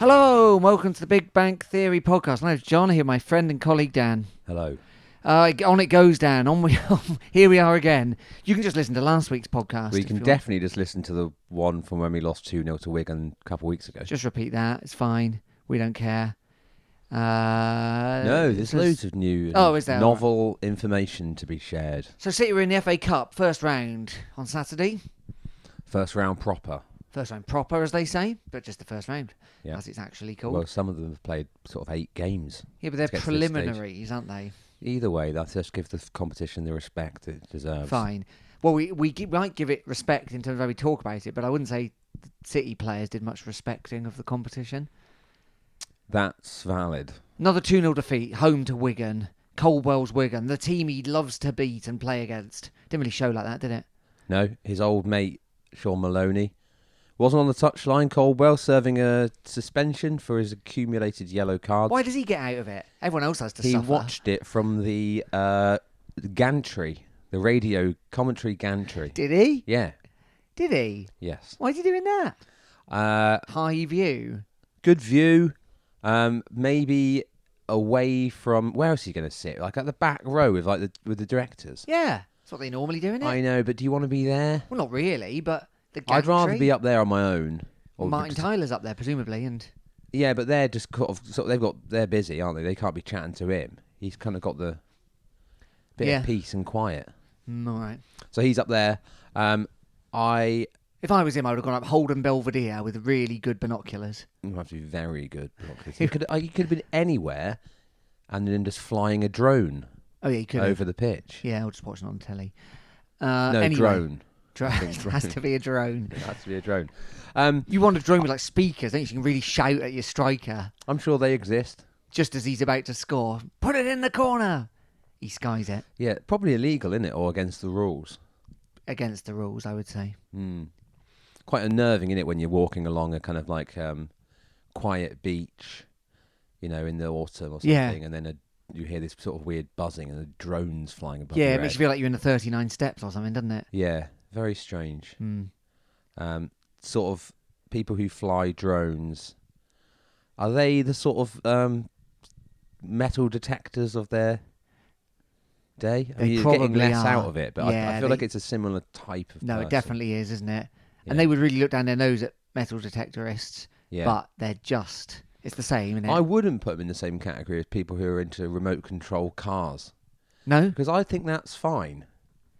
Hello, and welcome to the Big Bang Theory podcast. My name's John, here with my friend and colleague Dan. Hello. On it goes, Dan. Here we are again. You can just listen to last week's podcast. We can definitely just listen to the one from when we lost 2-0 to Wigan a couple of weeks ago. Just repeat that. It's fine. We don't care. No, there's loads of new is there? novel information to be shared. So City were in the FA Cup, first round on Saturday. First round proper. First round proper, as they say, but just the first round, Yeah. as it's actually called. Well, some of them have played sort of 8 games. Yeah, but they're to get to this preliminaries, aren't they? Either way, that just gives the competition the respect it deserves. Fine. Well, we might give it respect in terms of how we talk about it, but I wouldn't say the City players did much respecting of the competition. That's valid. Another 2-0 defeat, home to Wigan. Coldwell's Wigan, the team he loves to beat and play against. Didn't really show like that, did it? No, his old mate, Sean Maloney, wasn't on the touchline. Coldwell serving a suspension for his accumulated yellow cards. Why does he get out of it? Everyone else has to He suffer. watched it from the gantry, the radio commentary gantry. Did he? Yeah. Did he? Yes. Why is he doing that? High view. Good view. Maybe away from, where else is he going to sit? Like at the back row with the directors. Yeah, that's what they normally do, isn't it? I know, but do you want to be there? Well, not really, but the gantry. I'd rather be up there on my own. Well, Martin Tyler's up there, presumably, and yeah, but they're just they're busy, aren't they? They can't be chatting to him. He's kind of got the bit of peace and quiet. All right. So he's up there. If I was him, I would have gone up Holden Belvedere with really good binoculars. You have to be very good. He could have been anywhere, and then just flying a drone. Oh yeah, he could over the pitch. Yeah, or just watching on telly. No, anyway. drone. It has to be a drone. It has to be a drone. You want a drone with like speakers, don't you? So you can really shout at your striker. I'm sure they exist. Just as he's about to score. Put it in the corner! He skies it. Yeah, probably illegal, isn't it? Or against the rules. Against the rules, I would say. Quite unnerving, isn't it, when you're walking along a kind of like quiet beach, in the autumn or something, and then you hear this sort of weird buzzing and the drones flying above your Yeah, it head. makes you feel like you're in the 39 steps or something, doesn't it? Yeah, very strange. Sort of people who fly drones, are they the sort of metal detectors of their day? I mean, you're getting less out of it, but I feel like it's a similar type of No, person. it definitely is, isn't it? Yeah. And they would really look down their nose at metal detectorists, Yeah. but they're just... It's the same, isn't it? I wouldn't put them in the same category as people who are into remote control cars. No? Because I think that's fine,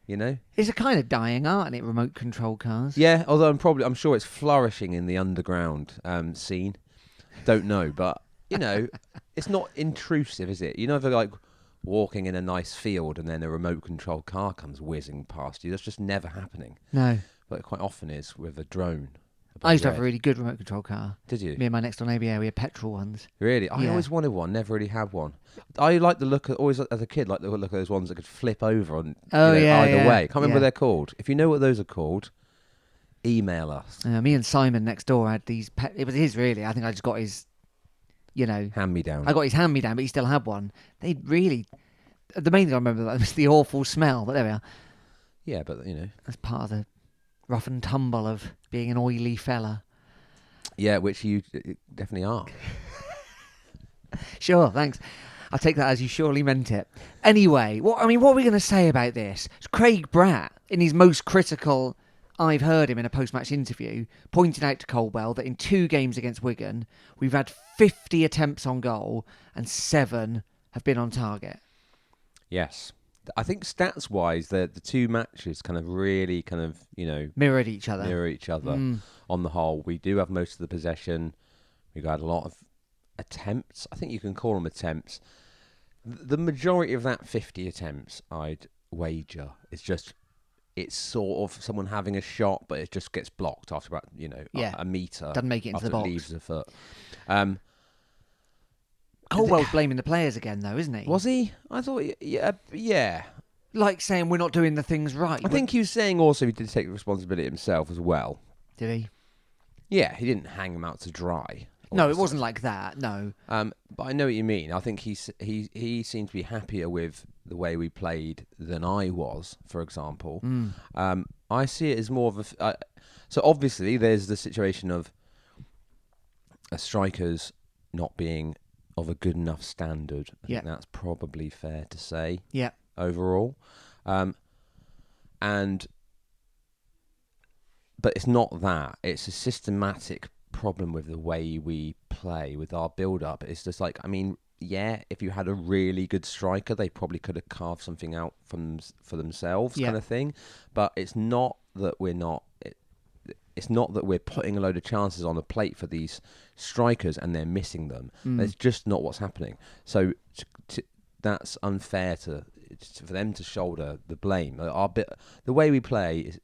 It's a kind of dying art, isn't it, remote control cars? Yeah, although I'm sure it's flourishing in the underground scene. Don't know, but, it's not intrusive, is it? They're like walking in a nice field and then a remote control car comes whizzing past you. That's just never happening. No. But it quite often is with a drone. I used to have a really good remote control car. Did you? Me and my next door neighbour, we had petrol ones. Really? I always wanted one, never really had one. I like the look, always as a kid, like the look of those ones that could flip over on either way. Can't remember what they're called. If you know what those are called, email us. Me and Simon next door had these... it was his, really. I think I just got his, Hand-me-down. I got his hand-me-down, but he still had one. They really... The main thing I remember was the awful smell, but there we are. Yeah, but, That's part of the rough and tumble of being an oily fella. Yeah, which you definitely are. Sure, thanks. I'll take that as you surely meant it. Anyway, what are we going to say about this? It's Craig Bratt, in his most critical, I've heard him in a post-match interview, pointing out to Coldwell that in 2 games against Wigan, we've had 50 attempts on goal and 7 have been on target. Yes. I think stats-wise, the 2 matches kind of really mirrored each other. On the whole. We do have most of the possession. We've had a lot of attempts. I think you can call them attempts. The majority of that 50 attempts, I'd wager, it's sort of someone having a shot, but it just gets blocked after about, a metre. Doesn't make it into the box. It leaves the foot. Coldwell's blaming the players again, though, isn't he? Was he? I thought, yeah. Like saying we're not doing the things right. I think he was saying also he did take responsibility himself as well. Did he? Yeah, he didn't hang him out to dry. No, it wasn't like that, no. But I know what you mean. I think he seemed to be happier with the way we played than I was, for example. I see it as more of a... so obviously there's the situation of strikers not being of a good enough standard. I Yeah. think that's probably fair to say. Yeah. Overall, and but it's not that. It's a systematic problem with the way we play, with our build-up. It's just like, I mean, yeah, if you had a really good striker, they probably could have carved something out for themselves, Yeah. kind of thing. But it's not that we're not. It's not that we're putting a load of chances on a plate for these strikers and they're missing them. That's just not what's happening. So that's unfair for them to shoulder the blame. The way we play is,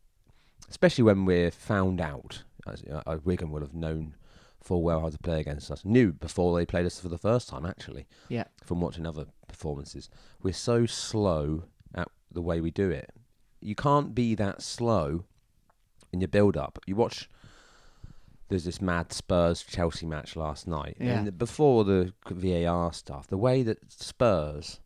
especially when we're found out, as Wigan would have known full well how to play against us, knew before they played us for the first time, actually, from watching other performances. We're so slow at the way we do it. You can't be that slow in your build-up. You watch, there's this mad Spurs-Chelsea match last night, and before the VAR stuff, the way that Spurs,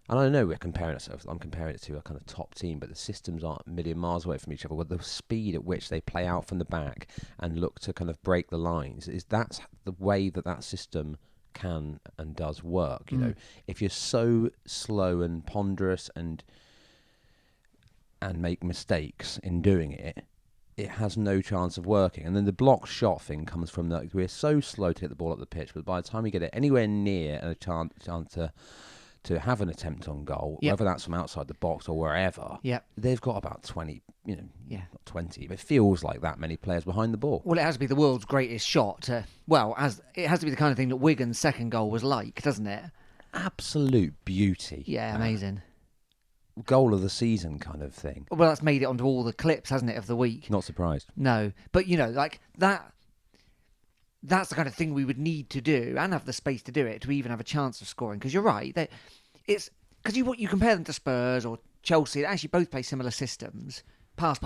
and I know I'm comparing it to a kind of top team, but the systems aren't a million miles away from each other. With the speed at which they play out from the back and look to kind of break the lines, that's the way that system can and does work. You know, if you're so slow and ponderous and make mistakes in doing it, it has no chance of working. And then the block shot thing comes from that we're so slow to hit the ball up the pitch, but by the time we get it anywhere near a chance to have an attempt on goal, whether that's from outside the box or wherever, they've got about 20, not 20, but it feels like that many players behind the ball. Well, it has to be the world's greatest shot. As it has to be the kind of thing that Wigan's second goal was like, doesn't it? Absolute beauty. Yeah, amazing. Goal of the season kind of thing. Well, that's made it onto all the clips, hasn't it, of the week? Not surprised. No, but like that. That's the kind of thing we would need to do and have the space to do it to even have a chance of scoring. Because you're right, it's because you compare them to Spurs or Chelsea. They actually both play similar systems. Pass.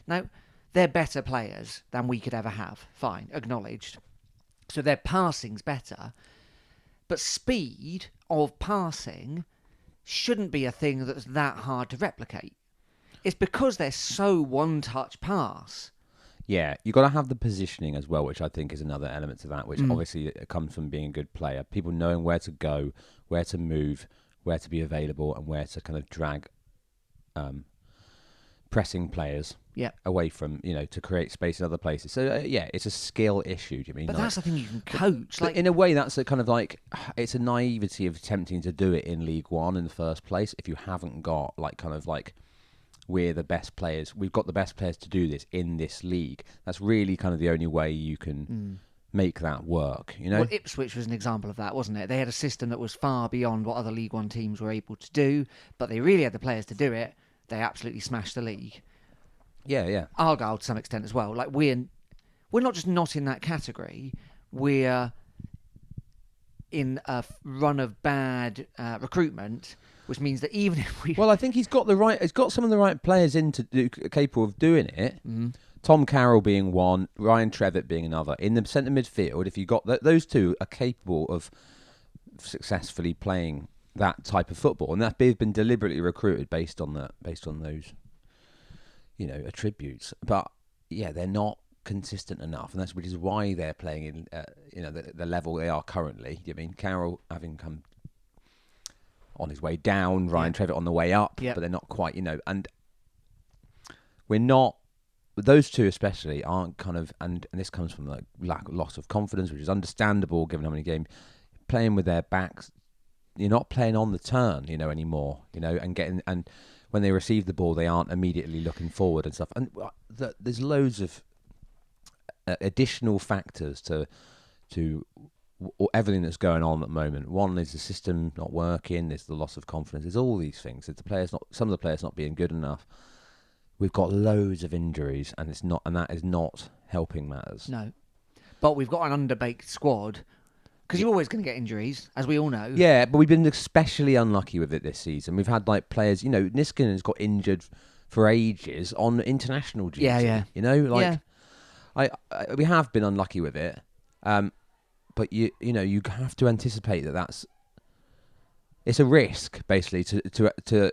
Now, they're better players than we could ever have. Fine, acknowledged. So their passing's better, but speed of passing shouldn't be a thing that's that hard to replicate. It's because they're so one-touch pass. Yeah, you've got to have the positioning as well, which I think is another element to that, which obviously comes from being a good player. People knowing where to go, where to move, where to be available, and where to kind of drag pressing players away from, to create space in other places. So, it's a skill issue, do you mean? But that's the thing you can coach. But in a way, that's a kind of like, it's a naivety of attempting to do it in League One in the first place if you haven't got we're the best players. We've got the best players to do this in this league. That's really kind of the only way you can make that work, Well, Ipswich was an example of that, wasn't it? They had a system that was far beyond what other League One teams were able to do, but they really had the players to do it. They absolutely smashed the league. Yeah. Argyle to some extent as well. Like we're not just not in that category. We're in a run of bad recruitment, which means that even if we... Well, I think he's got some of the right players capable of doing it. Tom Carroll being one, Ryan Trevitt being another. In the centre midfield, if you got those two are capable of successfully playing that type of football, and they've been deliberately recruited based on those, attributes. But they're not consistent enough, and which is why they're playing in the level they are currently. I mean, Carroll having come on his way down, Ryan Trevitt on the way up, but they're not quite, and we're not. Those two especially aren't kind of, and this comes from like loss of confidence, which is understandable given how many games playing with their backs. You're not playing on the turn, anymore, and when they receive the ball, they aren't immediately looking forward and stuff. And there's loads of additional factors to everything that's going on at the moment. One is the system not working. There's the loss of confidence. There's all these things. Some of the players not being good enough. We've got loads of injuries, and that is not helping matters. No, but we've got an underbaked squad. Because you're always going to get injuries, as we all know. Yeah, but we've been especially unlucky with it this season. We've had players, Niskanen has got injured for ages on international duty. Yeah. We have been unlucky with it. But you have to anticipate that it's a risk basically to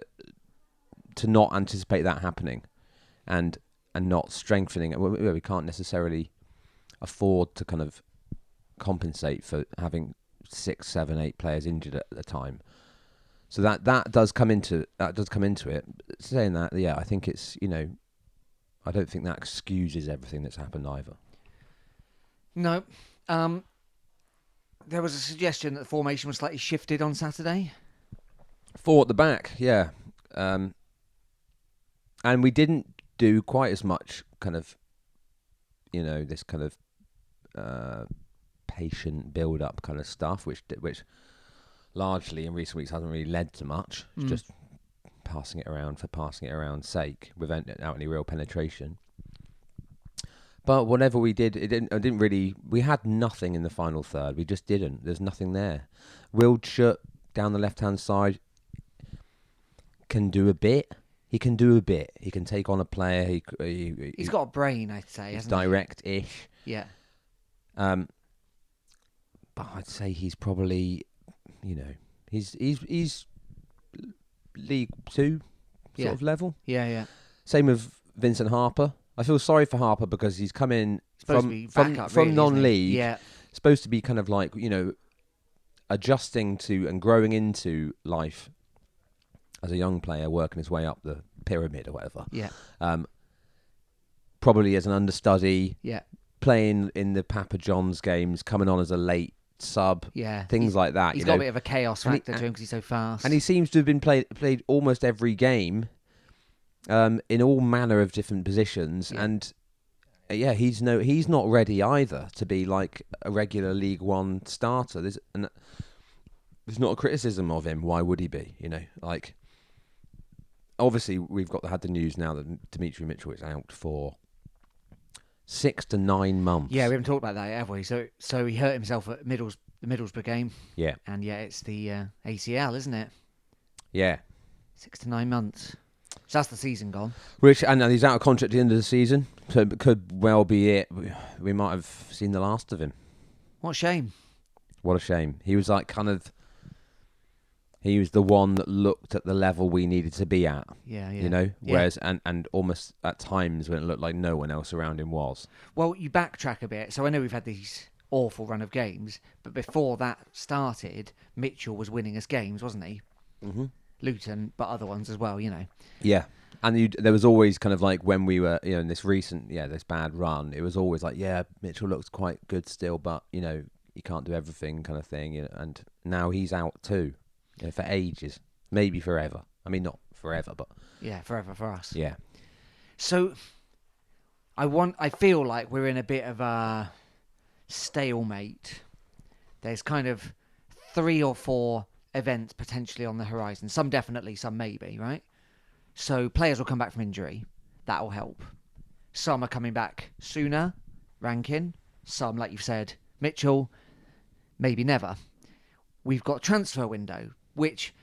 not anticipate that happening, and not strengthening it. We can't necessarily afford to kind of compensate for having 6, 7, 8 players injured at the time. So that does come into it. Saying that, yeah, I think it's, I don't think that excuses everything that's happened either. No. There was a suggestion that the formation was slightly shifted on Saturday. 4 at the back, yeah. And we didn't do quite as much kind of, this kind of patient build-up kind of stuff, which largely in recent weeks hasn't really led to much. It's just passing it around for passing it around's sake without any real penetration. But whatever we did, it didn't really. We had nothing in the final third. We just didn't. There's nothing there. Wildschut down the left-hand side can do a bit. He can do a bit. He can take on a player. He's got a brain, I'd say. He's direct-ish. Yeah. But I'd say he's probably, he's League 2 sort of level. Yeah. Same with Vincent Harper. I feel sorry for Harper because he's come in from non-league. Yeah. Supposed to be kind of like, adjusting to and growing into life as a young player, working his way up the pyramid or whatever. Yeah. Probably as an understudy. Yeah. Playing in the Papa John's games, coming on as a late sub. Yeah. Things like that. He's got a bit of a chaos factor to him because he's so fast. And he seems to have been played almost every game, in all manner of different positions. Yeah. And he's not ready either to be like a regular League One starter. There's not a criticism of him. Why would he be? Obviously, we've had the news now that Demetri Mitchell is out for 6 to 9 months. Yeah, we haven't talked about that yet, have we? So he hurt himself at the Middlesbrough game. Yeah. And it's the ACL, isn't it? Yeah. 6 to 9 months. So that's the season gone. And he's out of contract at the end of the season, so it could well be it. We might have seen the last of him. What a shame. What a shame. He was he was the one that looked at the level we needed to be at. Yeah. Whereas, and almost at times when it looked like no one else around him was. Well, you backtrack a bit. So I know we've had these awful run of games, but before that started, Mitchell was winning us games, wasn't he? Mm-hmm. Luton, but other ones as well, Yeah. And there was always kind of like when we were, in this this bad run, it was always like, Mitchell looks quite good still, but, he can't do everything kind of thing. And now he's out too. For ages, maybe forever. I mean, not forever, but forever for us. Yeah. So, I feel like we're in a bit of a stalemate. There's kind of 3 or 4 events potentially on the horizon. Some definitely, some maybe, right? So players will come back from injury. That will help. Some are coming back sooner, Rankin. Some, like you've said, Mitchell, maybe never. We've got transfer window, which,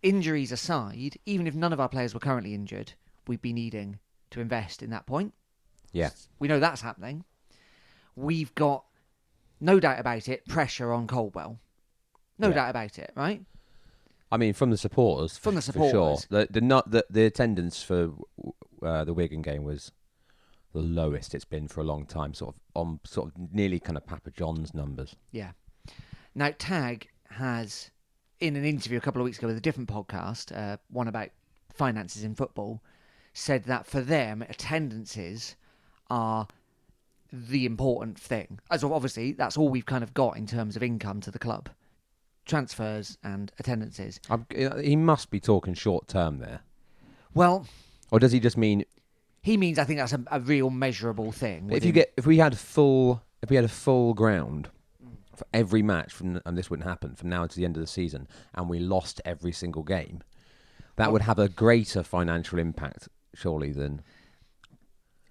injuries aside, even if none of our players were currently injured, we'd be needing to invest in that point. Yeah. We know that's happening. We've got, no doubt about it, pressure on Coldwell. No doubt about it, right? I mean, from the supporters. For sure. The attendance for the Wigan game was the lowest it's been for a long time, sort of nearly kind of Papa John's numbers. Yeah. Now, Tag has, in an interview a couple of weeks ago with a different podcast, one about finances in football, said that for them, attendances are the important thing. As obviously, that's all we've kind of got in terms of income to the club. Transfers and attendances. He must be talking short term there. Well... Or does he just mean... He means, I think that's a real measurable thing. If we had a full ground... for every match, and this wouldn't happen from now to the end of the season, and we lost every single game, that would have a greater financial impact, surely, than...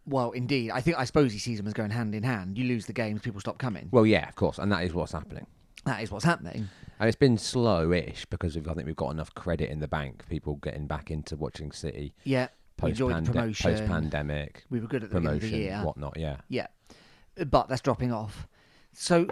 Well, indeed. I suppose he sees them as going hand in hand. You lose the games, people stop coming. Well, yeah, of course, and that is what's happening. That is what's happening. And it's been slow-ish, because I think we've got enough credit in the bank, people getting back into watching City. Yeah, enjoyed the promotion. Post-pandemic. We were good at the promotion, beginning of the year. Whatnot, yeah. Yeah, but that's dropping off. So...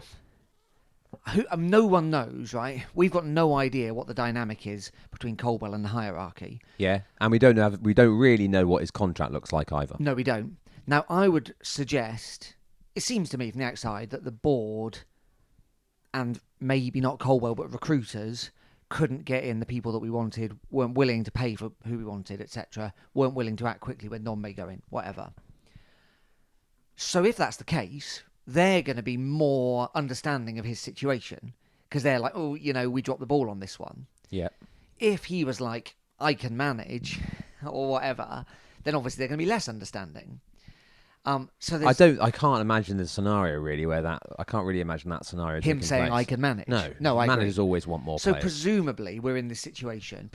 no one knows, right? We've got no idea what the dynamic is between Coldwell and the hierarchy. Yeah, and we don't really know what his contract looks like either. No, we don't. Now, I would suggest, it seems to me from the outside, that the board and maybe not Colwell, but recruiters couldn't get in the people that we wanted, weren't willing to pay for who we wanted, etc., weren't willing to act quickly when non may go in, whatever. So if that's the case, they're going to be more understanding of his situation because they're like, oh, we dropped the ball on this one. Yeah. If he was like, I can manage or whatever, then obviously they're going to be less understanding. I can't imagine the scenario really I can't really imagine that scenario. Him saying place. I can manage. No, I managers agree. always want more So players. presumably we're in this situation,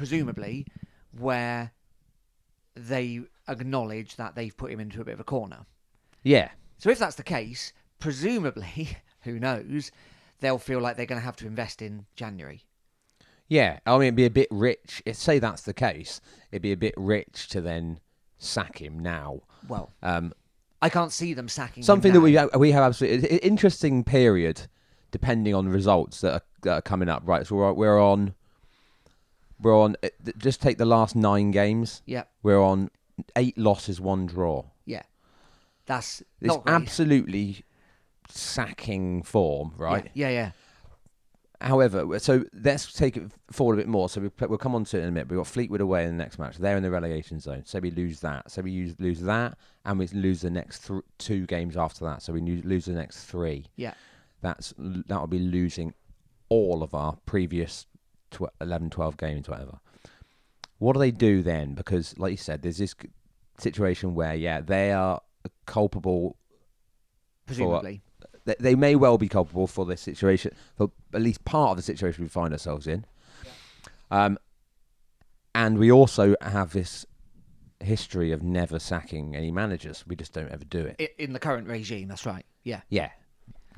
where they acknowledge that they've put him into a bit of a corner. Yeah. So if that's the case, presumably, who knows, they'll feel like they're going to have to invest in January. Yeah, I mean, it'd be a bit rich. Say that's the case, it'd be a bit rich to then sack him now. Well, I can't see them sacking something him that now. we have absolutely interesting period, depending on the results that are coming up. Right, so we're on. Just take the last 9 games. Yeah, we're on 8 losses, 1 draw. Yeah, it's not great. Absolutely sacking form, right? Yeah. However, so let's take it forward a bit more. So we'll come on to it in a minute. We've got Fleetwood away in the next match. They're in the relegation zone. So we lose that. So we lose that, and we lose the next 2 games after that. So we lose the next 3. Yeah. That'll be losing all of our previous 11, 12 games, whatever. What do they do then? Because, like you said, there's this situation where, they are culpable. Presumably. They may well be culpable for this situation, for at least part of the situation we find ourselves in. Yeah. And we also have this history of never sacking any managers. We just don't ever do it. In the current regime, that's right. Yeah. Yeah.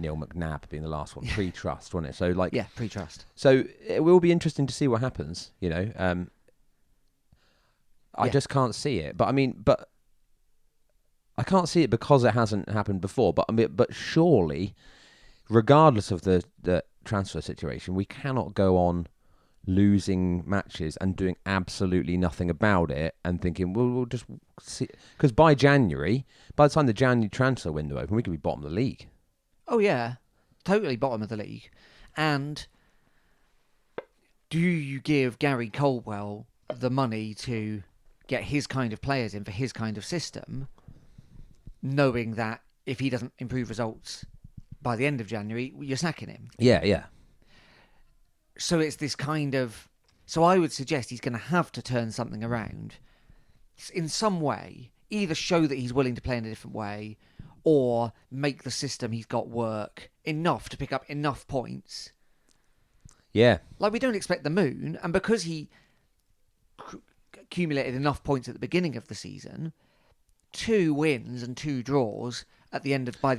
Neil McNabb being the last one. Pre-trust, wasn't it? So pre-trust. So it will be interesting to see what happens, I just can't see it. But I can't see it because it hasn't happened before. But surely, regardless of the transfer situation, we cannot go on losing matches and doing absolutely nothing about it and thinking, well, we'll just see. Because by the time the January transfer window open, we could be bottom of the league. Oh, yeah. Totally bottom of the league. And do you give Gary Colwell the money to get his kind of players in for his kind of system, knowing that if he doesn't improve results by the end of January, you're sacking him? Yeah. So it's this kind of... So I would suggest he's going to have to turn something around in some way, either show that he's willing to play in a different way or make the system he's got work enough to pick up enough points. Yeah. Like, we don't expect the moon, and because he accumulated enough points at the beginning of the season, 2 wins and 2 draws by the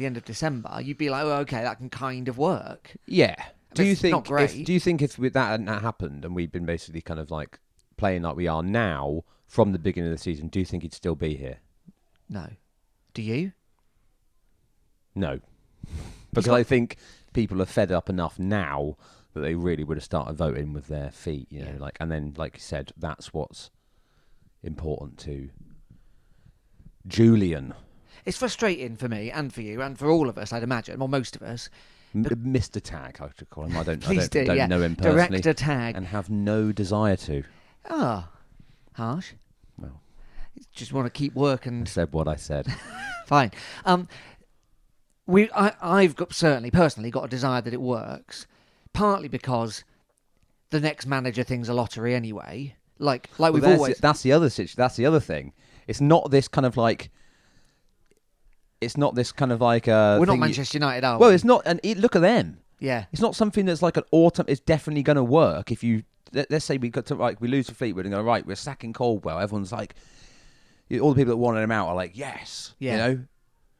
end of December, you'd be like, oh, okay, that can kind of work. Yeah. Do you think if that hadn't happened and we'd been basically kind of like playing like we are now from the beginning of the season, do you think he'd still be here? No. Do you? No. Because I think people are fed up enough now that they really would have started voting with their feet, and then, like you said, that's what's important to Julian. It's frustrating for me and for you and for all of us, I'd imagine, or most of us. Mr. Tag, I should call him. I don't know him personally. Director Tag. And have no desire to. Ah, harsh. Well, just want to keep working. I said what I said. Fine. I've personally got a desire that it works, partly because the next manager thing's a lottery anyway. Like we've always. That's the other situation. That's the other thing. It's not this kind of like. We're not Manchester United, are we? Well, it's not. And look at them. Yeah. It's not something that's like an autumn. It's definitely going to work if you. Let's say we lose to Fleetwood and go right. We're sacking Caldwell. Everyone's like, all the people that wanted him out are like, yes. Yeah.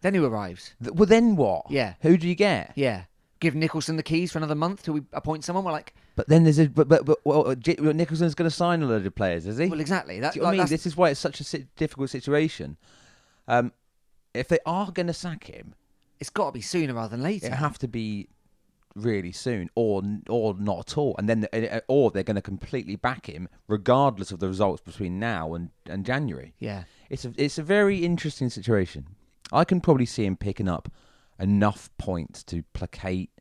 Then who arrives? Well, then what? Yeah. Who do you get? Yeah. Give Nicholson the keys for another month till we appoint someone. We're like. But then there's Nicholson's going to sign a load of players, is he? Well, exactly. Do you know what I mean? This is why it's such a difficult situation. If they are going to sack him, it's got to be sooner rather than later. It have to be really soon, or not at all, and then or they're going to completely back him, regardless of the results between now and January. Yeah, it's a very interesting situation. I can probably see him picking up enough points to placate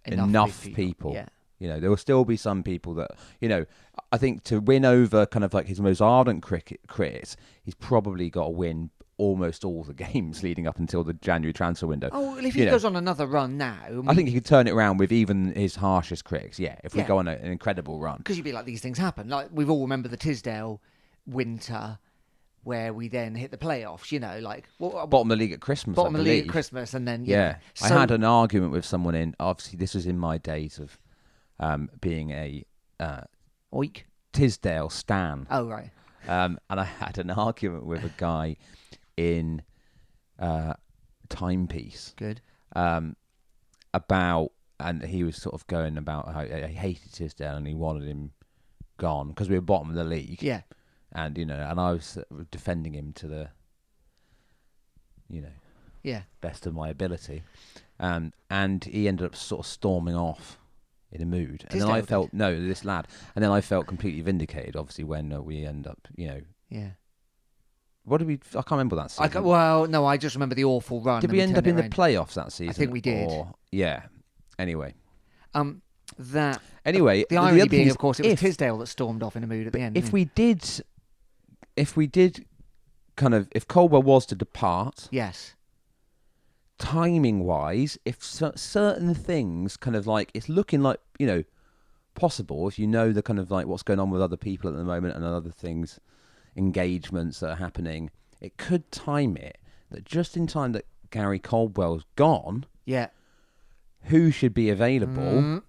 enough people. Yeah. You know, there will still be some people that, you know, I think to win over kind of like his most ardent critics, he's probably got to win almost all the games leading up until the January transfer window. Oh, well, if he goes on another run now... I think he could turn it around with even his harshest critics, if we go on an incredible run. Because you'd be like, these things happen. Like, we've all remember the Tisdale winter where we then hit the playoffs, you know, like... Bottom of the league at Christmas, Bottom of the league at Christmas, and then... Yeah. So, I had an argument with someone obviously this was in my days of being a... Oik? Tisdale stan. Oh, right. And I had an argument with a guy in Timepiece. Good. About, and he was sort of going about how he hated Tisdale and he wanted him gone because we were bottom of the league. Yeah. And, you know, and I was defending him to the, you know, best of my ability. And he ended up sort of storming off in a mood. And then I felt, this lad. And then I felt completely vindicated, obviously, when we end up, you know. Yeah. What did we... I can't remember that season. No, I just remember the awful run. Did we end up in the playoffs that season? I think we did. Yeah. Anyway. The irony being, of course, it was Tisdale that stormed off in a mood at the end. If we did kind of... If Colwell was to depart... Yes. Timing-wise, if certain things kind of like... It's looking like, you know, possible, if you know the kind of like what's going on with other people at the moment and other things... engagements that are happening, it could time it that just in time that Gary Caldwell's gone, who should be available,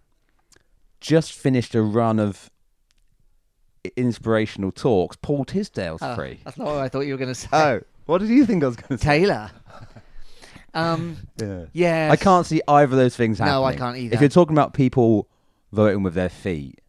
just finished a run of inspirational talks, Paul Tisdale's free. That's not what I thought you were going to say. Oh, what did you think I was going to say? Taylor. Yeah. I can't see either of those things happening. No, I can't either. If you're talking about people voting with their feet,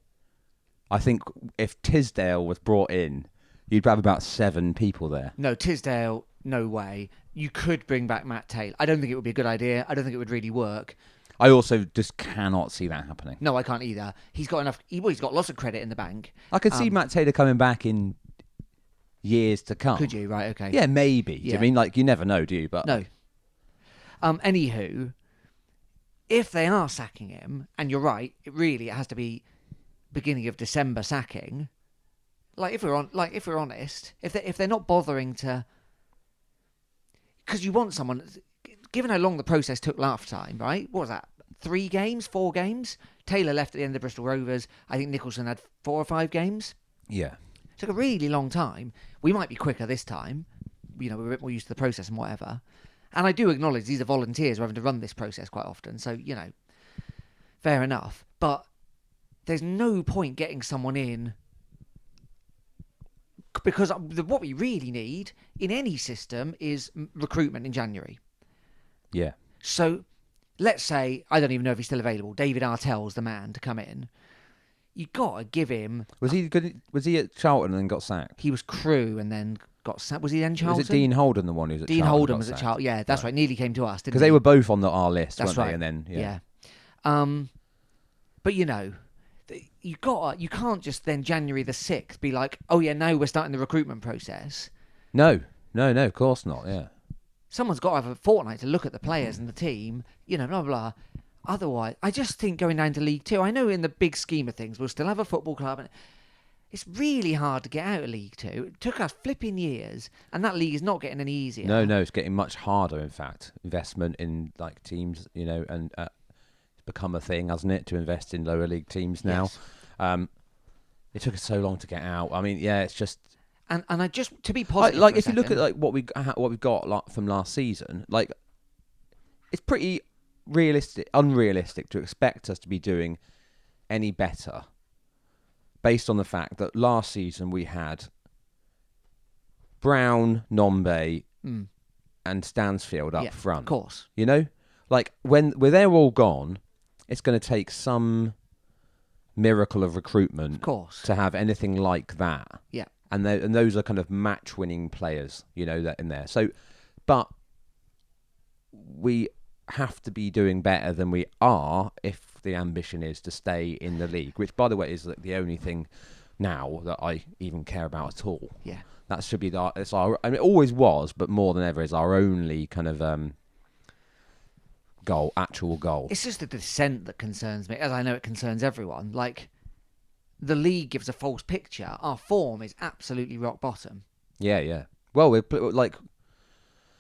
I think if Tisdale was brought in, you'd have about 7 people there. No, Tisdale, no way. You could bring back Matt Taylor. I don't think it would be a good idea. I don't think it would really work. I also just cannot see that happening. No, I can't either. He's got enough... He's got lots of credit in the bank. I could see Matt Taylor coming back in years to come. Could you? Right, okay. Yeah, maybe. Yeah. I mean, like, you never know, do you? But no. Anywho, if they are sacking him, and you're right, it has to be beginning of December sacking... if we're honest, if they're not bothering to, because you want someone, given how long the process took last time, right? What was that? 3 games, 4 games? Taylor left at the end of Bristol Rovers. I think Nicholson had 4 or 5 games. Yeah, it took a really long time. We might be quicker this time. You know, we're a bit more used to the process and whatever. And I do acknowledge these are volunteers who are having to run this process quite often. So you know, fair enough. But there's no point getting someone in. Because what we really need in any system is recruitment in January. Yeah. So let's say, I don't even know if he's still available, David Artell's the man to come in. You've got to give him... Was he good? Was he at Charlton and then got sacked? He was Crewe and then got sacked. Was he then Charlton? Was it Dean Holden the one who was at Charlton? Dean Holden was at Charlton. Yeah, that's right. Nearly came to us, didn't he? Because they were both on our list, that's weren't right. they? And then, yeah. But you know... You can't just then January the 6th be like, oh yeah, now we're starting the recruitment process. No, of course not. Yeah, someone's got to have a fortnight to look at the players and the team, you know, blah blah. Otherwise, I just think going down to League 2. I know in the big scheme of things, we'll still have a football club, and it's really hard to get out of League 2. It took us flipping years, and that league is not getting any easier. No, it's getting much harder. In fact, investment in like teams, you know, and. Become a thing, hasn't it, to invest in lower league teams now? Yes. It took us so long to get out. I mean, yeah, it's just and I just to be positive. Like if you look at like what we've got like, from last season, like it's pretty unrealistic to expect us to be doing any better, based on the fact that last season we had Brown, Nombe, and Stansfield up front. Of course, you know, like when they're all gone. It's going to take some miracle of recruitment, of course, to have anything like that. Yeah, and those are kind of match-winning players, you know, that in there. So, but we have to be doing better than we are if the ambition is to stay in the league. Which, by the way, is the only thing now that I even care about at all. Yeah, that should be it's our. I mean, it always was, but more than ever, is our only kind of. actual goal. It's just the descent that concerns me, as I know it concerns everyone. Like, the league gives a false picture. Our form is absolutely rock bottom. Yeah. Well,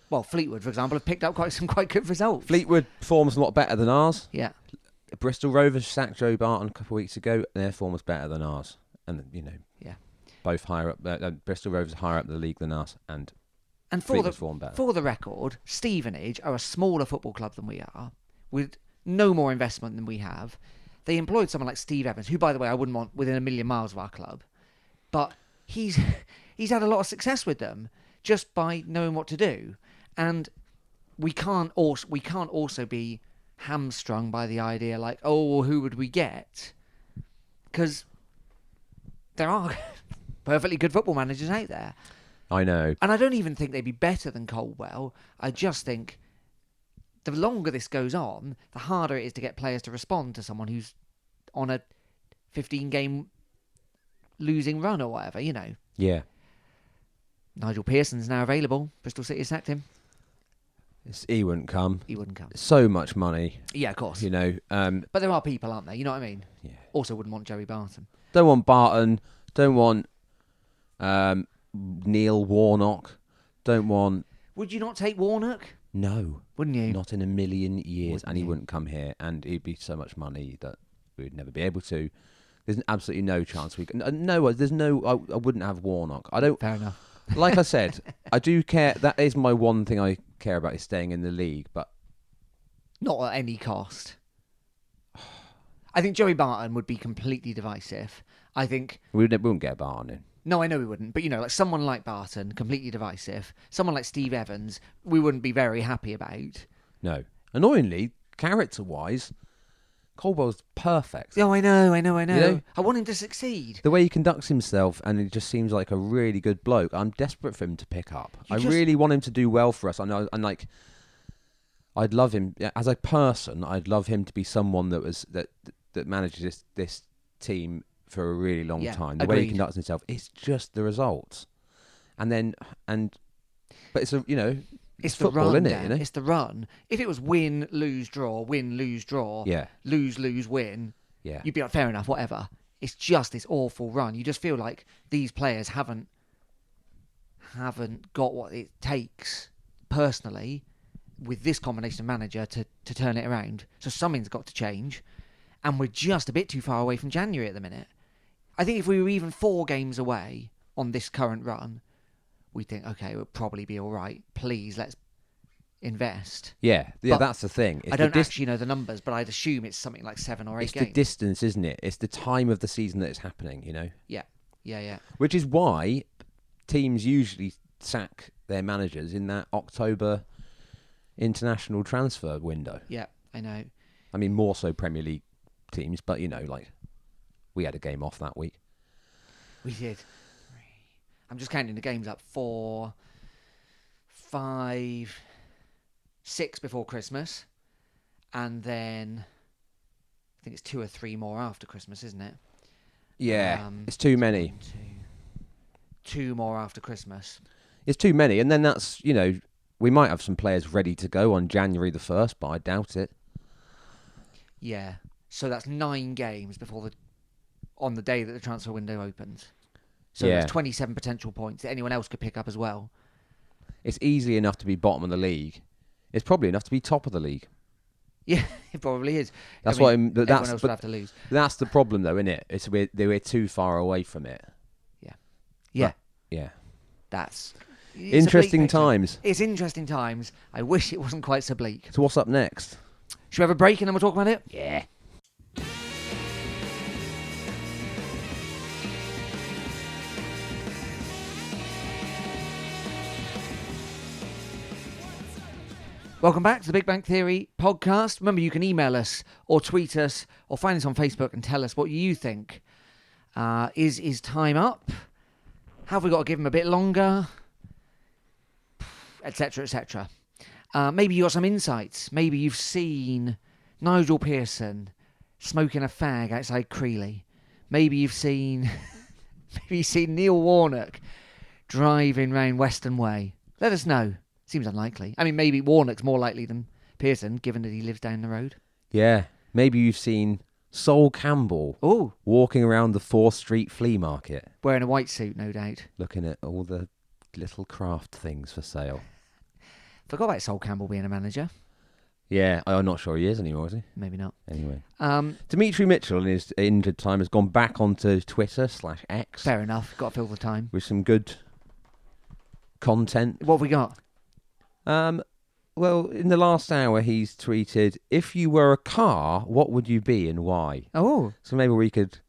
Well, Fleetwood, for example, have picked up some quite good results. Fleetwood form's a lot better than ours. Yeah. Bristol Rovers sacked Joe Barton a couple of weeks ago. Their form was better than ours, and Yeah. both higher up. Bristol Rovers are higher up the league than us, and for Fleetwood's form better. For the record, Stevenage are a smaller football club than we are, with no more investment than we have. They employed someone like Steve Evans, who, by the way, I wouldn't want within a million miles of our club, but he's had a lot of success with them just by knowing what to do, and we can't also be hamstrung by the idea like, oh, well, who would we get? Because there are perfectly good football managers out there. I know. And I don't even think they'd be better than Coldwell. I just think the longer this goes on, the harder it is to get players to respond to someone who's on a 15-game losing run or whatever, Yeah. Nigel Pearson's now available. Bristol City sacked him. He wouldn't come. He wouldn't come. So much money. Yeah, of course. But there are people, aren't there? You know what I mean? Yeah. Also wouldn't want Joey Barton. Don't want Barton. Don't want Neil Warnock. Don't want... Would you not take Warnock? No. Wouldn't you? Not in a million years. Wouldn't and he you? wouldn't come here. And he'd be so much money that we'd never be able to. There's absolutely no chance we can... I wouldn't have Warnock. I don't... Fair enough. Like I said, I do care. That is my one thing I care about, is staying in the league. But not at any cost. I think Joey Barton would be completely divisive. I think... we wouldn't get Barton in. No, I know we wouldn't. But, like someone like Barton, completely divisive. Someone like Steve Evans, we wouldn't be very happy about. No. Annoyingly, character-wise, Coldwell's perfect. Oh, I know. know? I want him to succeed. The way he conducts himself, and he just seems like a really good bloke. I'm desperate for him to pick up. Really want him to do well for us. I'd love him as a person. I'd love him to be someone that manages this team for a really long time. The way he conducts himself, it's just the results. But it's it's football, the run, isn't it? It's the run. If it was win, lose, draw, yeah, lose, win, yeah, you'd be like, fair enough, whatever. It's just this awful run. You just feel like these players haven't got what it takes personally with this combination of manager to turn it around. So something's got to change, and we're just a bit too far away from January at the minute. I think if we were even 4 games away on this current run, we think, okay, we'll probably be all right. Please, let's invest. Yeah, But that's the thing. I don't actually know the numbers, but I'd assume it's something like 7 or 8 it's games. the distance, isn't it? It's the time of the season that it's happening, Yeah. Which is why teams usually sack their managers in that October international transfer window. Yeah, I know. I mean, more so Premier League teams, but, we had a game off that week. We did. I'm just counting the games up. 4, 5, 6 before Christmas. And then I think it's 2 or 3 more after Christmas, isn't it? Yeah, it's too many. 2 more after Christmas. It's too many. And then that's, we might have some players ready to go on January the 1st, but I doubt it. Yeah. So that's 9 games on the day that the transfer window opens. So there's 27 potential points that anyone else could pick up as well. It's easy enough to be bottom of the league. It's probably enough to be top of the league. Yeah, it probably is. Everyone else would have to lose. That's the problem, though, isn't it? It's we're too far away from it. Yeah. Yeah. It's interesting times. It's interesting times. I wish it wasn't quite so bleak. So what's up next? Should we have a break and then we'll talk about it? Yeah. Welcome back to the Big Bang Theory podcast. Remember, you can email us or tweet us or find us on Facebook and tell us what you think. Is time up? Have we got to give him a bit longer? Etc., etc. Maybe you got some insights. Maybe you've seen Nigel Pearson smoking a fag outside Creeley. Maybe you've seen Neil Warnock driving round Western Way. Let us know. Seems unlikely. I mean, maybe Warnock's more likely than Pearson, given that he lives down the road. Yeah. Maybe you've seen Sol Campbell walking around the 4th Street flea market. Wearing a white suit, no doubt. Looking at all the little craft things for sale. Forgot about Sol Campbell being a manager. Yeah, I'm not sure he is anymore, is he? Maybe not. Anyway. Demetri Mitchell in his injured time has gone back onto Twitter/X. Fair enough. Got to fill the time. With some good content. What have we got? Well, in the last hour, he's tweeted, "If you were a car, what would you be and why?" Oh. So maybe we could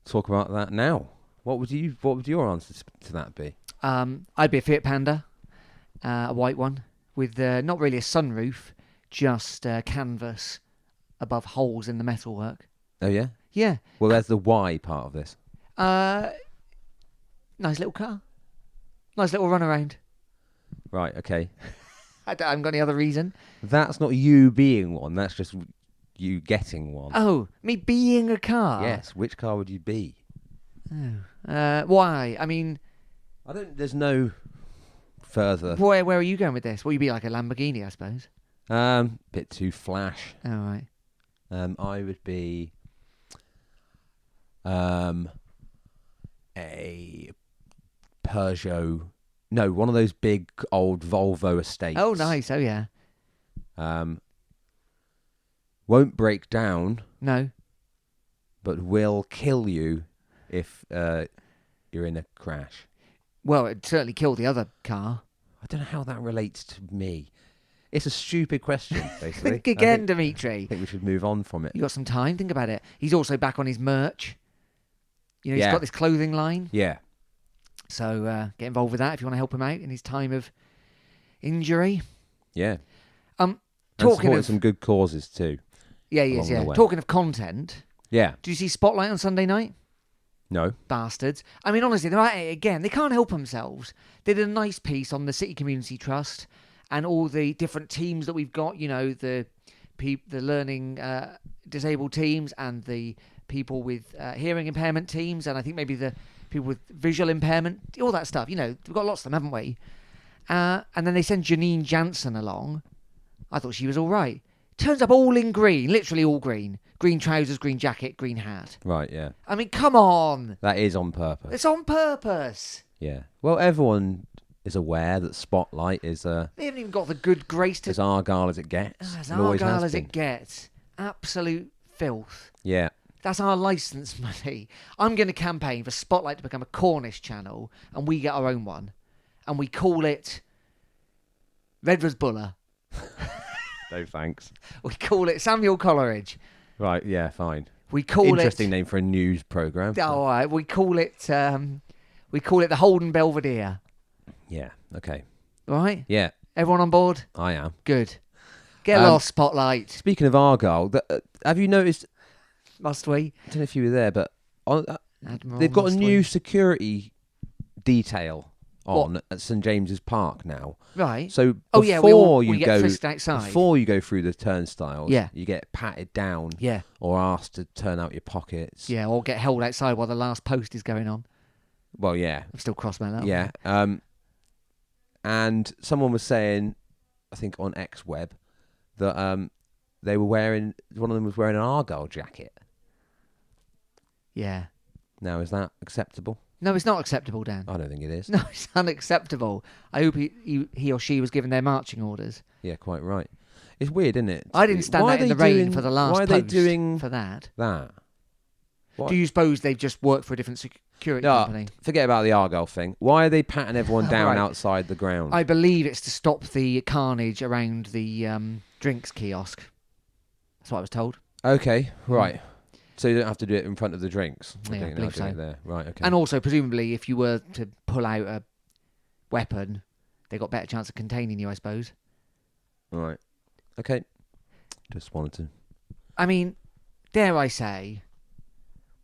talk about that now. What would your answer to that be? I'd be a Fiat Panda, a white one, with not really a sunroof, just canvas above holes in the metalwork. Oh, yeah? Yeah. Well, there's the why part of this. Nice little car. Nice little runaround. Right, okay. I haven't got any other reason. That's not you being one. That's just you getting one. Oh, me being a car? Yes. Which car would you be? Oh. Why? I mean... There's no further... Where are you going with this? Will you be like a Lamborghini, I suppose? Bit too flash. Oh, right. I would be... a Peugeot... No, one of those big old Volvo estates. Oh, nice. Oh, yeah. Won't break down. No. But will kill you if you're in a crash. Well, it'd certainly kill the other car. I don't know how that relates to me. It's a stupid question, basically. Think again, Demetri. I think we should move on from it. You got some time? Think about it. He's also back on his merch. You know, he's got this clothing line. Yeah. So get involved with that if you want to help him out in his time of injury. Yeah. Talking of some good causes too. Yeah, he is. Yeah. Talking of content. Yeah. Did you see Spotlight on Sunday night? No. Bastards. I mean, honestly, they're at it again. They can't help themselves. They did a nice piece on the City Community Trust and all the different teams that we've got. You know, the learning disabled teams and the people with hearing impairment teams, and I think maybe the people with visual impairment, all that stuff. You know, we've got lots of them, haven't we? And then they send Janine Jansen along. I thought she was all right. Turns up all in green, literally all green. Green trousers, green jacket, green hat. Right, yeah. I mean, come on. That is on purpose. It's on purpose. Yeah. Well, everyone is aware that Spotlight is... They haven't even got the good grace to... As Argyle as it gets. As Argyle as it gets. Absolute filth. Yeah. That's our licence money. I'm going to campaign for Spotlight to become a Cornish channel, and we get our own one. And we call it Redvers Buller. No thanks. We call it Samuel Coleridge. Right, yeah, fine. We call Interesting name for a news programme. Oh, all right. We call it the Holden Belvedere. Yeah, okay. All right? Yeah. Everyone on board? I am. Good. Get lost, Spotlight. Speaking of Argyle, have you noticed... Must we? I don't know if you were there, but they've got a new security detail on at St James's Park now. Right. So before you get frisked outside, before you go through the turnstiles, yeah, you get patted down, yeah, or asked to turn out your pockets, yeah, or get held outside while the last post is going on. Well, yeah, I'm still cross about that. Yeah. And someone was saying, I think on X Web, that they were wearing, one of them was wearing an Argyle jacket. Yeah. Now, is that acceptable? No, it's not acceptable, Dan. I don't think it is. No, it's unacceptable. I hope he or she was given their marching orders. Yeah, quite right. It's weird, isn't it? I didn't stand out in the rain for the last post. Why are they doing for that? That? What? Do you suppose they've just worked for a different security company? Forget about the Argyle thing. Why are they patting everyone down outside the ground? I believe it's to stop the carnage around the drinks kiosk. That's what I was told. Okay, right. So you don't have to do it in front of the drinks? Yeah, I believe so. There. Right, okay. And also, presumably, if you were to pull out a weapon, they got a better chance of containing you, I suppose. Right. Okay. Just wanted to... I mean, dare I say,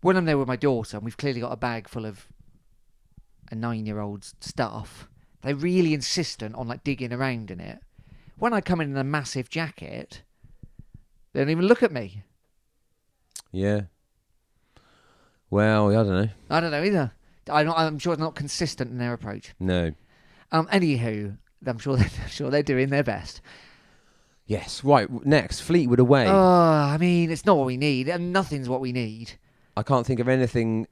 when I'm there with my daughter, and we've clearly got a bag full of a 9-year-old's stuff, they're really insistent on like digging around in it. When I come in a massive jacket, they don't even look at me. Yeah. Well, I don't know. I don't know either. I'm sure it's not consistent in their approach. No. Anywho, I'm sure they're doing their best. Yes, right. Next, Fleetwood away. I mean, it's not what we need, and nothing's what we need. I can't think of anything.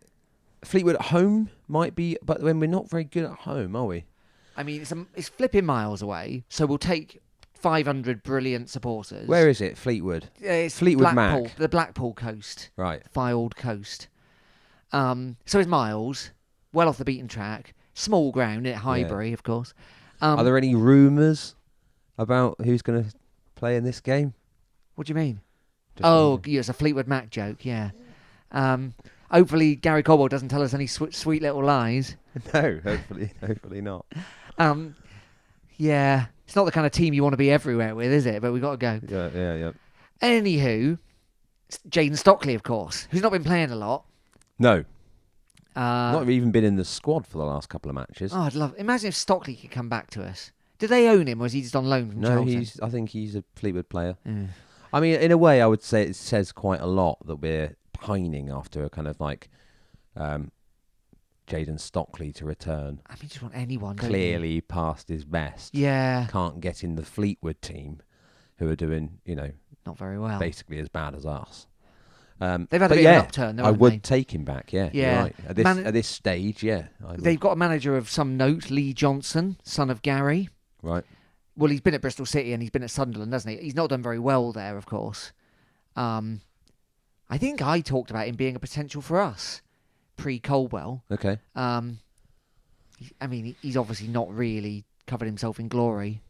Fleetwood at home might be, but when we're not very good at home, are we? I mean, it's flipping miles away, so we'll take 500 brilliant supporters. Where is it? Fleetwood. It's Fleetwood Blackpool, Mac. the Blackpool coast, Right. Fylde coast. So it's miles, well off the beaten track, small ground at Highbury, of course. Are there any rumours about who's going to play in this game? What do you mean? Just Yeah, it's a Fleetwood Mac joke, yeah. Hopefully Gary Caldwell doesn't tell us any sweet little lies. No, hopefully not. Yeah, it's not the kind of team you want to be everywhere with, is it? But we've got to go. Yeah. Anywho, Jaden Stockley, of course, who's not been playing a lot. No. Not even been in the squad for the last couple of matches. Oh, imagine if Stockley could come back to us. Did they own him, or is he just on loan from Charlton? I think he's a Fleetwood player. Yeah. I mean, in a way, I would say it says quite a lot that we're pining after a kind of like Jaden Stockley to return. I mean, just want anyone. Clearly past his best. Yeah. Can't get in the Fleetwood team, who are doing, not very well. basically as bad as us. They've had a bit of an upturn, though, I haven't would they? take him back, yeah. Yeah. You're right. At this stage, yeah. They've got a manager of some note, Lee Johnson, son of Gary. Right. Well, he's been at Bristol City and he's been at Sunderland, hasn't he? He's not done very well there, of course. I think I talked about him being a potential for us, pre-Colwell. Okay. I mean, he's obviously not really covered himself in glory.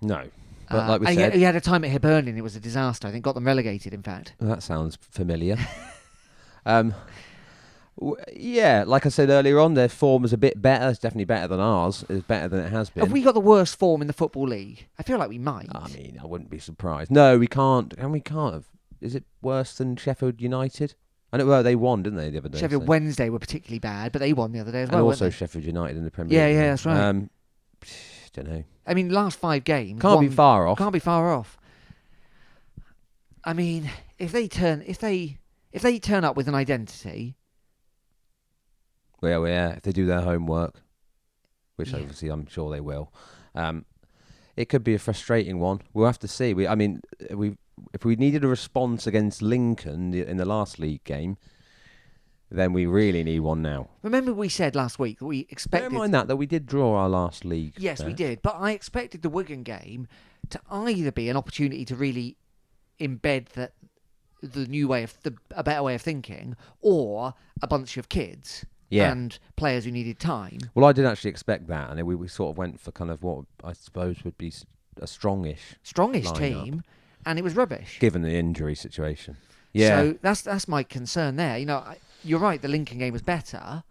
No. But like we and said... He had a time at Hibernian, it was a disaster. I think got them relegated, in fact. Well, that sounds familiar. Yeah, like I said earlier on, their form is a bit better. It's definitely better than ours. It's better than it has been. Have we got the worst form in the Football League? I feel like we might. I mean, I wouldn't be surprised. No, we can't. And we can't have... Is it worse than Sheffield United? I know, well, they won, didn't they, the other day? Sheffield Wednesday were particularly bad, but they won the other day as well, and also weren't they? Sheffield United in the Premier League. Yeah, that's right. Don't know. I mean, last 5 games... Can't be far off. Can't be far off. I mean, if they turn up with an identity... Well, yeah, if they do their homework, which obviously I'm sure they will, it could be a frustrating one. We'll have to see. If we needed a response against Lincoln in the last league game, then we really need one now. Remember we said last week that we expected... Bear in mind that we did draw our last league. Yes, we did. But I expected the Wigan game to either be an opportunity to really embed the new way of... a better way of thinking, or a bunch of kids... Yeah. And players who needed time. Well, I didn't actually expect that, and we sort of went for kind of what I suppose would be a strongish team, and it was rubbish. Given the injury situation. Yeah. So that's my concern there. You're right, the Lincoln game was better.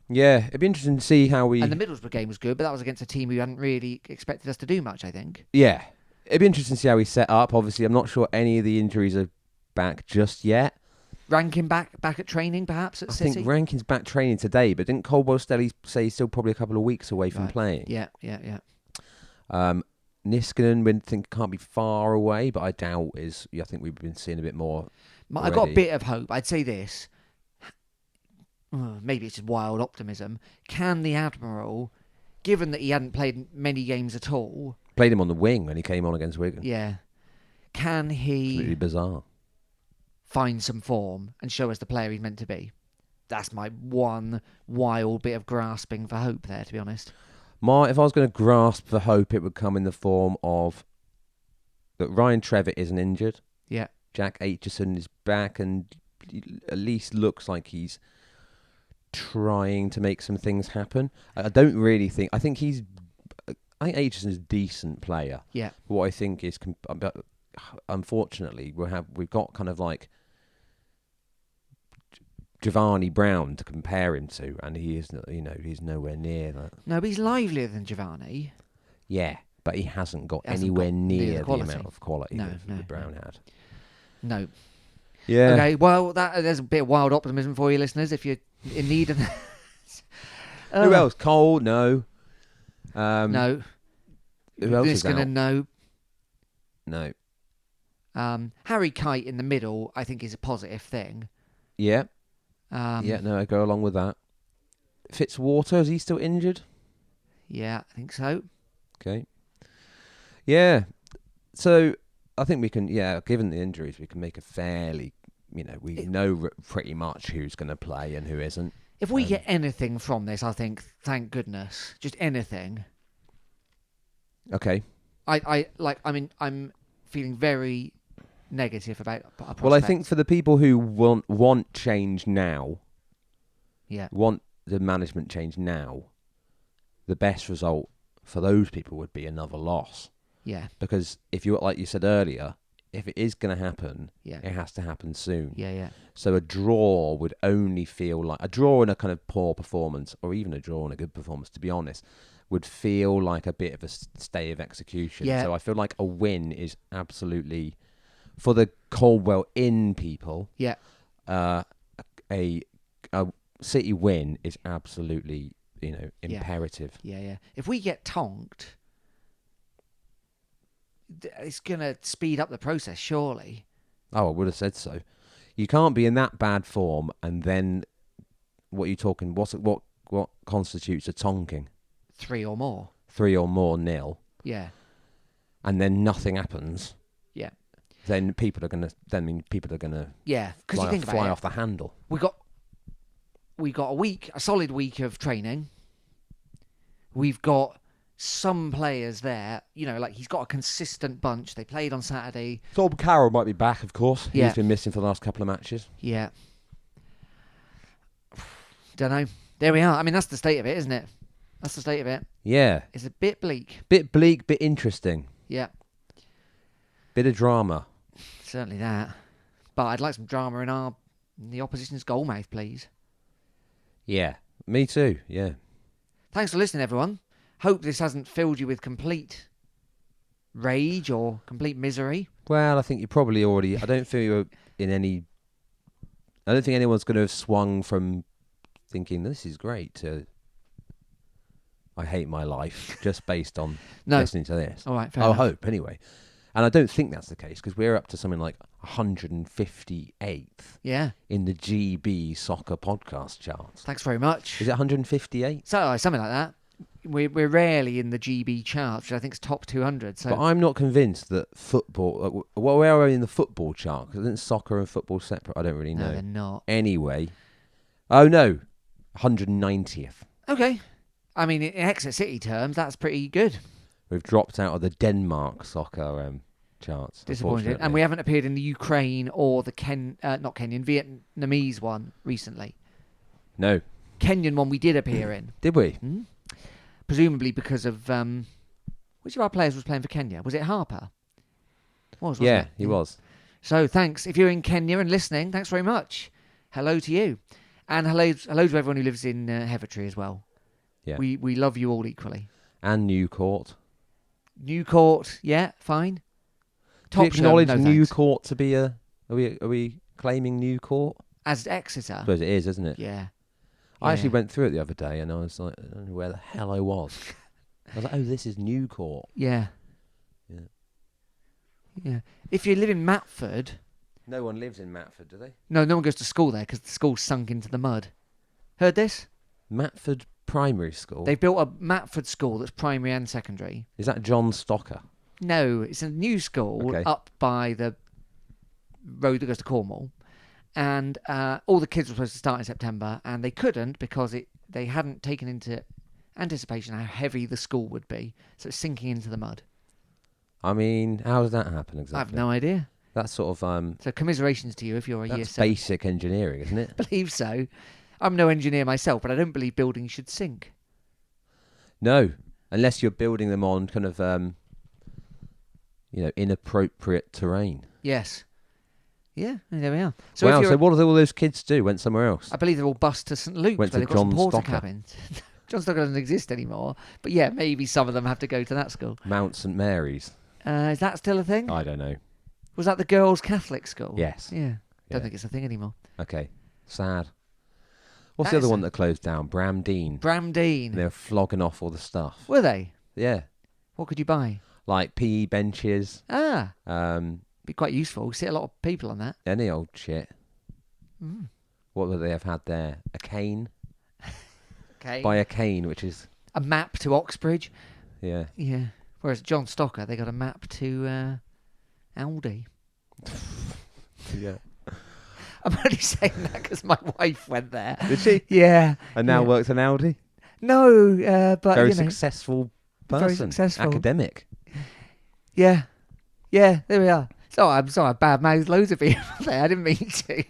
Yeah, it'd be interesting to see how we... And the Middlesbrough game was good, but that was against a team who hadn't really expected us to do much, I think. Yeah. It'd be interesting to see how we set up. Obviously, I'm not sure any of the injuries are back just yet. Rankin back at training, perhaps, at City? I think Rankin's back training today, but didn't Caldwell say he's still probably a couple of weeks away from playing? Yeah. Niskanen, we think can't be far away, but I doubt is. I think we've been seeing a bit more. I've got a bit of hope. I'd say this. Maybe it's just wild optimism. Can the Admiral, given that he hadn't played many games at all... Played him on the wing when he came on against Wigan. Yeah. Can he... Completely bizarre. Find some form and show us the player he's meant to be? That's my one wild bit of grasping for hope there, to be honest. If I was going to grasp for hope, it would come in the form of that Ryan Trevitt isn't injured. Yeah. Jack Aitchison is back and at least looks like he's trying to make some things happen. I don't really think... I think Aitchison's a decent player. Yeah. What I think is... Unfortunately, we've got kind of like Giovanni Brown to compare him to, and he is, he's nowhere near that. No, but he's livelier than Giovanni. Yeah, but he hasn't got anywhere near the amount of quality that Brown had. No. Yeah. Okay, well, there's a bit of wild optimism for you, listeners, if you're in need of that. Who else? Cole? No. No. Who else is out? No. No. Harry Kite in the middle, I think, is a positive thing. Yeah. I go along with that. Fitzwater, is he still injured? Yeah, I think so. Okay. Yeah. So, I think we can. Yeah, given the injuries, we can make a fairly. We know pretty much who's going to play and who isn't. If we get anything from this, I think, thank goodness, just anything. Okay. I'm feeling very negative about our prospects. Well, I think for the people who want change now, want the management change now, the best result for those people would be another loss. Yeah. Because if you, like you said earlier, if it is going to happen, it has to happen soon. Yeah. So a draw would only feel like a draw in a kind of poor performance, or even a draw in a good performance, to be honest, would feel like a bit of a stay of execution. Yeah. So I feel like a win is absolutely, for the Coldwell Inn people, a City win is absolutely, imperative. Yeah. If we get tonked, it's going to speed up the process, surely. Oh, I would have said so. You can't be in that bad form and then, what are you talking, what constitutes a tonking? 3 or more. 3 or more nil. Yeah. And then nothing happens. Yeah. Then people are gonna yeah, because you think fly off the handle. We got a solid week of training. We've got some players there, he's got a consistent bunch. They played on Saturday. Tom Carroll might be back, of course. Yeah. He's been missing for the last couple of matches. Yeah. Don't know. There we are. I mean, that's the state of it, isn't it? That's the state of it. Yeah. It's a bit bleak. Bit bleak, bit interesting. Yeah. Bit of drama. Certainly that. But I'd like some drama in the opposition's goalmouth, please. Yeah. Me too. Yeah. Thanks for listening, everyone. Hope this hasn't filled you with complete rage or complete misery. Well, I think you probably already... I don't think anyone's going to have swung from thinking, this is great, to I hate my life, just based on listening to this. All right, fair I enough. hope, anyway. And I don't think that's the case, because we're up to something like 158th in the GB Soccer Podcast charts. Thanks very much. Is it 158? So, something like that. We're rarely in the GB chart, which I think is top 200. So. But I'm not convinced that football... Well, where are we in the football chart? Because isn't soccer and football separate? I don't really know. No, they're not. Anyway. Oh, no. 190th. Okay. I mean, in Exeter City terms, that's pretty good. We've dropped out of the Denmark soccer charts. Disappointed. And we haven't appeared in the Ukraine or the Vietnamese one recently. No. Kenyan one we did appear in. Did we? Hmm? Presumably because of... which of our players was playing for Kenya? Was it Harper? Wasn't it? He was. So thanks. If you're in Kenya and listening, thanks very much. Hello to you. And hello to everyone who lives in Hevertree as well. Yeah. We love you all equally. And Newcourt. Newcourt, yeah, fine. Do you acknowledge no Newcourt to be a... Are we claiming Newcourt? As Exeter? I suppose it is, isn't it? Yeah. I actually went through it the other day and I was like, I don't know where the hell I was. I was like, oh, this is Newcourt. Yeah. If you live in Matford... No one lives in Matford, do they? No one goes to school there because the school's sunk into the mud. Heard this? Matford Primary School? They built a Matford school that's primary and secondary. Is that John Stocker? No, it's a new school up by the road that goes to Cornwall. And all the kids were supposed to start in September, and they couldn't because they hadn't taken into anticipation how heavy the school would be. So it's sinking into the mud. I mean, how does that happen exactly? I have no idea. That's sort of... So commiserations to you if you're a year 7. That's basic engineering, isn't it? I believe so. I'm no engineer myself, but I don't believe buildings should sink. No, unless you're building them on kind of, inappropriate terrain. Yes. Yeah, there we are. So what do all those kids do? Went somewhere else? I believe they're all bussed to St. Luke's, where they've got John some porta Stocker. cabins. John Stocker doesn't exist anymore, but yeah, maybe some of them have to go to that school. Mount St. Mary's. Is that still a thing? I don't know. Was that the girls' Catholic school? Yes. Yeah. Don't think it's a thing anymore. Okay. Sad. What's the other one that closed down? Bramdean. Bramdean. They were flogging off all the stuff. Were they? Yeah. What could you buy? Like PE benches. Be quite useful. See a lot of people on that. Any old shit. Mm. What would they have had there? A cane? Okay. Buy a cane, which is... A map to Oxbridge. Yeah. Yeah. Whereas John Stocker, they got a map to Audi. Yeah. I'm only saying that because my wife went there. Did she? Yeah. And now yeah. works in Audi? No, but Very you know, successful person. very successful. Academic. Yeah. Yeah, there we are. So I'm sorry, I bad-mouthed loads of people there. I didn't mean to.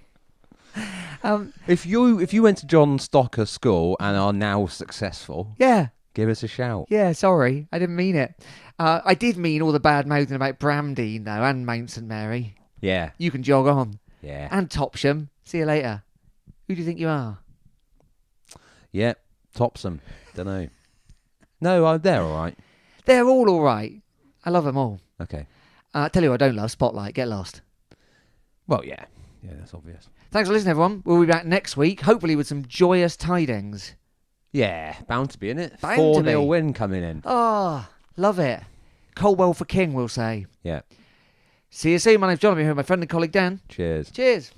If you went to John Stocker School and are now successful, Yeah. give us a shout. Yeah, sorry. I didn't mean it. I did mean all the bad-mouthing about Bramdean, though, and Mount St Mary. Yeah. You can jog on. Yeah. And Topsham. See you later. Who do you think you are? Yeah. Topsome. Don't know. No, they're all right. They're all right. I love them all. Okay. Tell you what I don't love, Spotlight. Get lost. Well, yeah. Yeah, that's obvious. Thanks for listening, everyone. We'll be back next week, hopefully with some joyous tidings. Yeah, bound to be, innit? Bound to 4-0 be. win coming in. Oh, love it. Colwell for King, we'll say. Yeah. See you soon. My name's John. I'm here with my friend and colleague Dan. Cheers. Cheers.